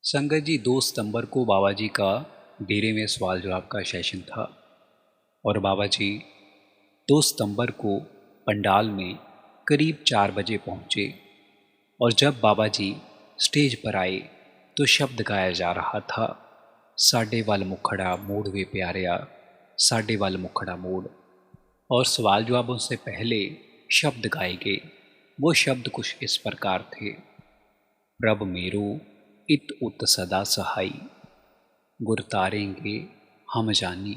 संगत जी 2 सितंबर को बाबा जी का डेरे में सवाल जवाब का सेशन था और बाबा जी 2 सितंबर को पंडाल में करीब 4 बजे पहुंचे। और जब बाबा जी स्टेज पर आए तो शब्द गाया जा रहा था, साडे वल मुखड़ा मोड़ वे प्यारिया, साडे वल मुखड़ा मोड़। और सवाल जवाबों से पहले शब्द गाए गए। वो शब्द कुछ इस प्रकार थे। प्रभ मेरो इत उत सदा सहाई, गुर तारेंगे हम जानी,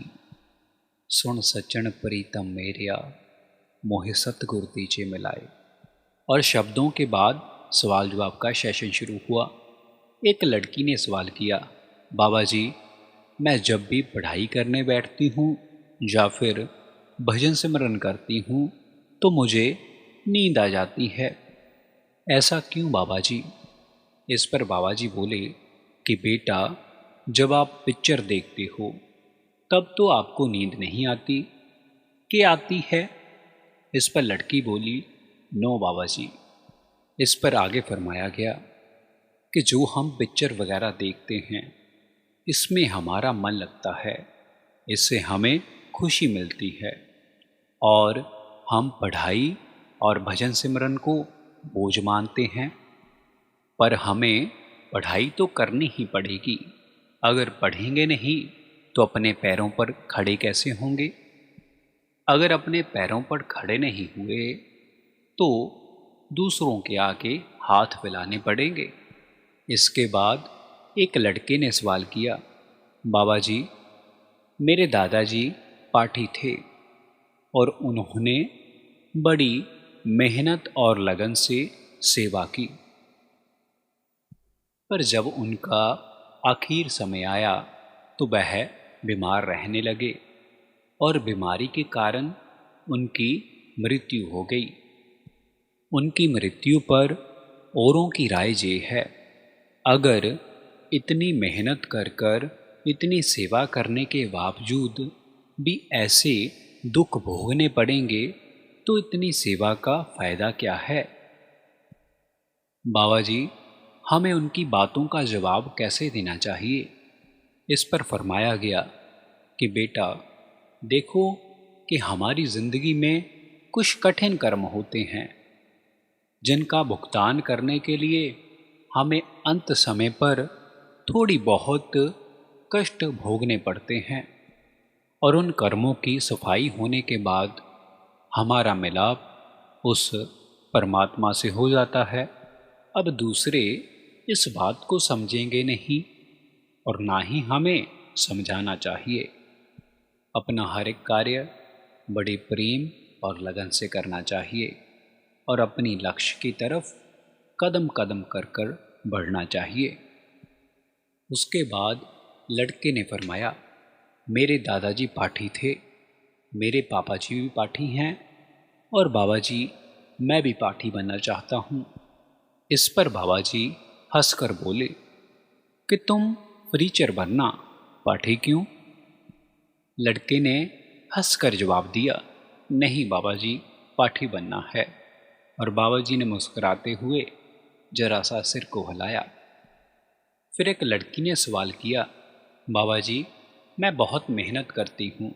सुन सचन प्रीतम मेरिया, मोहे सतगुर दीजे मिलाए। और शब्दों के बाद सवाल जवाब का सेशन शुरू हुआ। एक लड़की ने सवाल किया, बाबा जी मैं जब भी पढ़ाई करने बैठती हूँ या फिर भजन सिमरन करती हूँ तो मुझे नींद आ जाती है, ऐसा क्यों बाबा जी? इस पर बाबा जी बोले कि बेटा जब आप पिक्चर देखते हो तब तो आपको नींद नहीं आती, कि आती है? इस पर लड़की बोली, नो बाबा जी। इस पर आगे फरमाया गया कि जो हम पिक्चर वगैरह देखते हैं इसमें हमारा मन लगता है, इससे हमें खुशी मिलती है और हम पढ़ाई और भजन सिमरन को बोझ मानते हैं। पर हमें पढ़ाई तो करनी ही पड़ेगी। अगर पढ़ेंगे नहीं तो अपने पैरों पर खड़े कैसे होंगे? अगर अपने पैरों पर खड़े नहीं हुए तो दूसरों के आगे हाथ फैलाने पड़ेंगे। इसके बाद एक लड़के ने सवाल किया, बाबा जी मेरे दादाजी पाठी थे और उन्होंने बड़ी मेहनत और लगन से सेवा की, पर जब उनका आखिर समय आया तो वह बीमार रहने लगे और बीमारी के कारण उनकी मृत्यु हो गई। उनकी मृत्यु पर औरों की राय ये है, अगर इतनी मेहनत कर कर इतनी सेवा करने के बावजूद भी ऐसे दुख भोगने पड़ेंगे तो इतनी सेवा का फायदा क्या है? बाबा जी हमें उनकी बातों का जवाब कैसे देना चाहिए? इस पर फरमाया गया कि बेटा देखो कि हमारी ज़िंदगी में कुछ कठिन कर्म होते हैं जिनका भुगतान करने के लिए हमें अंत समय पर थोड़ी बहुत कष्ट भोगने पड़ते हैं और उन कर्मों की सफाई होने के बाद हमारा मिलाप उस परमात्मा से हो जाता है। अब दूसरे इस बात को समझेंगे नहीं और ना ही हमें समझाना चाहिए। अपना हर एक कार्य बड़े प्रेम और लगन से करना चाहिए और अपनी लक्ष्य की तरफ कदम कदम कर कर बढ़ना चाहिए। उसके बाद लड़के ने फरमाया, मेरे दादाजी पाठी थे, मेरे पापा जी भी पाठी हैं और बाबा जी मैं भी पाठी बनना चाहता हूँ। इस पर बाबा जी हंसकर बोले कि तुम टीचर बनना, पाठी क्यों? लड़के ने हंसकर जवाब दिया, नहीं बाबा जी पाठी बनना है। और बाबा जी ने मुस्कुराते हुए जरा सा सिर को हिलाया। फिर एक लड़की ने सवाल किया, बाबा जी मैं बहुत मेहनत करती हूँ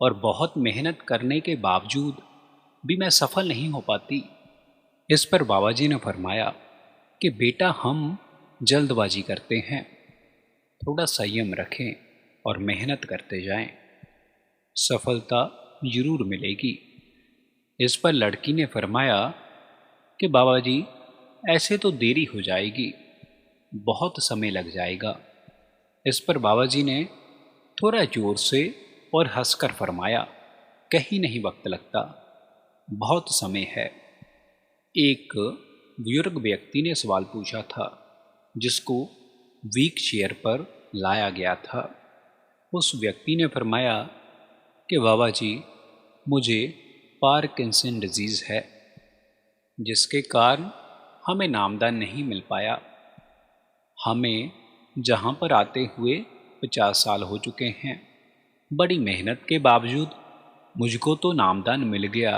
और बहुत मेहनत करने के बावजूद भी मैं सफल नहीं हो पाती। इस पर बाबा जी ने फरमाया कि बेटा हम जल्दबाजी करते हैं, थोड़ा संयम रखें और मेहनत करते जाएं, सफलता जरूर मिलेगी। इस पर लड़की ने फरमाया कि बाबा जी ऐसे तो देरी हो जाएगी, बहुत समय लग जाएगा। इस पर बाबा जी ने थोड़ा जोर से और हंसकर फरमाया, कहीं नहीं वक्त लगता, बहुत समय है। एक बुजुर्ग व्यक्ति ने सवाल पूछा था जिसको व्हील चेयर पर लाया गया था। उस व्यक्ति ने फरमाया कि बाबा जी मुझे पार्किंसन डिजीज़ है जिसके कारण हमें नामदान नहीं मिल पाया। हमें जहाँ पर आते हुए 50 साल हो चुके हैं, बड़ी मेहनत के बावजूद मुझको तो नामदान मिल गया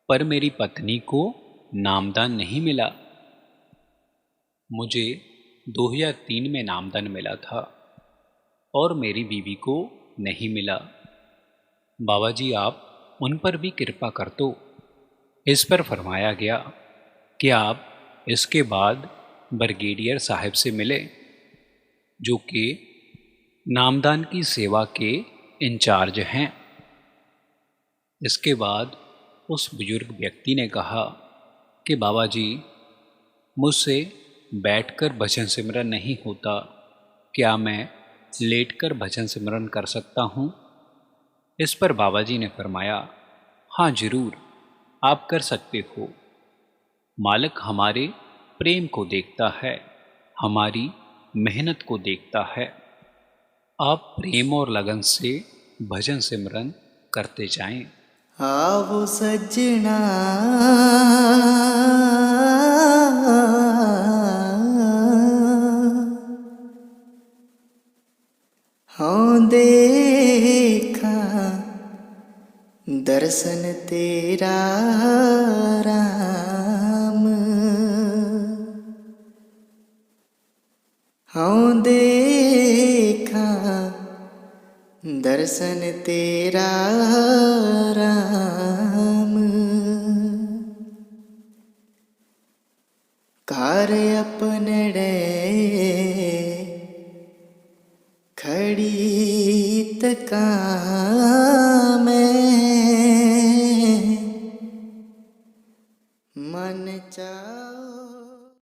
पर मेरी पत्नी को नामदान नहीं मिला। मुझे 2003 में नामदान मिला था और मेरी बीवी को नहीं मिला। बाबा जी आप उन पर भी कृपा कर दो। इस पर फरमाया गया कि आप इसके बाद ब्रिगेडियर साहब से मिले, जो कि नामदान की सेवा के इंचार्ज हैं। इसके बाद उस बुजुर्ग व्यक्ति ने कहा कि बाबा जी मुझसे बैठकर भजन सिमरन नहीं होता, क्या मैं लेटकर भजन सिमरन कर सकता हूँ? इस पर बाबा जी ने फरमाया, हाँ जरूर आप कर सकते हो। मालिक हमारे प्रेम को देखता है, हमारी मेहनत को देखता है। आप प्रेम और लगन से भजन सिमरन करते जाएं। आवो सजना हाँ देखा दर्शन तेरा राम, हाँ देखा दर्शन तेरा राम। कार्य अपनड़े खड़ी तकाम,